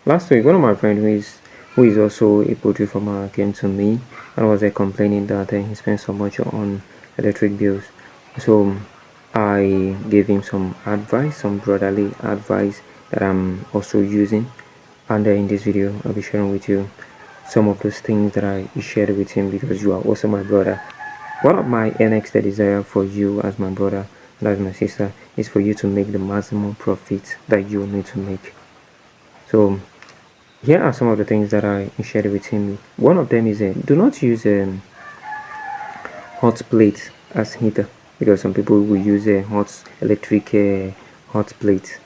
Last week, one of my friends who is also a poultry farmer came to me and was complaining that he spent so much on electric bills. So I gave him some advice, some brotherly advice that I'm also using. And in this video, I'll be sharing with you some of those things that I shared with him because you are also my brother. One of my next desire for you as my brother and as my sister is for you to make the maximum profit that you need to make. So here are some of the things that I shared with him. One of them is do not use hot plate as heater, because some people will use a hot electric hot plate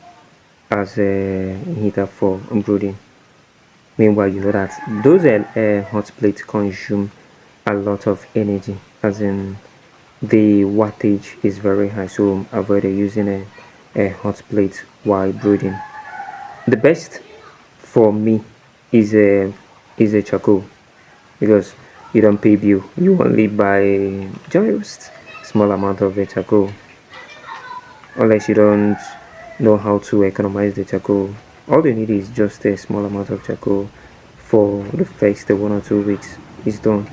as a heater for brooding. Meanwhile, you know that those hot plates consume a lot of energy, as in the wattage is very high, so avoid using a hot plate while brooding. The best for me is a charcoal, because you don't pay bill, you only buy just small amount of the charcoal, unless you don't know how to economize the charcoal. All you need is just a small amount of charcoal for the first 1 or 2 weeks. It's done.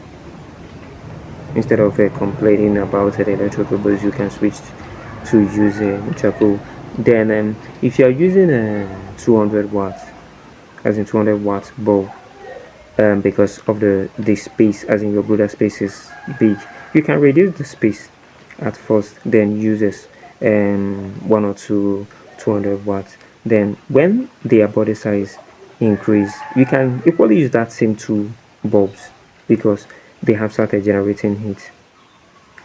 Instead of complaining about the electrical bills, you can switch to use charcoal. Then if you are using a 200 watts, as in 200 watts bulb, because of the space, as in your brooder space is big, you can reduce the space at first, then uses 1 or 2 200 watts. Then when their body size increase, you can equally use that same two bulbs, because they have started generating heat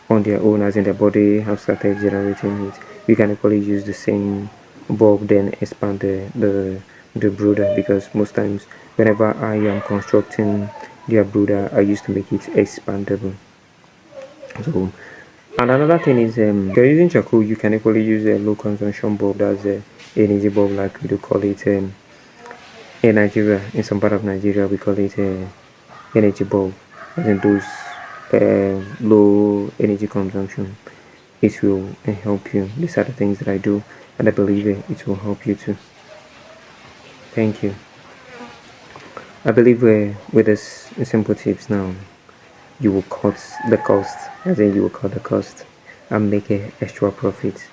on their own, as in the body have started generating heat. You can equally use the same bulb, then expand the brooder, because most times whenever I am constructing their brooder, I used to make it expandable. So, and another thing is if you're using charcoal, you can equally use a low consumption bulb. That's a energy bulb, like we do call it in Nigeria. In some part of Nigeria, we call it a energy bulb, as in those low energy consumption. It will help you. These are the things that I do, and I believe it will help you too. Thank you. I believe with this simple tips now, you will cut the cost, as in you will cut the cost and make an extra profit.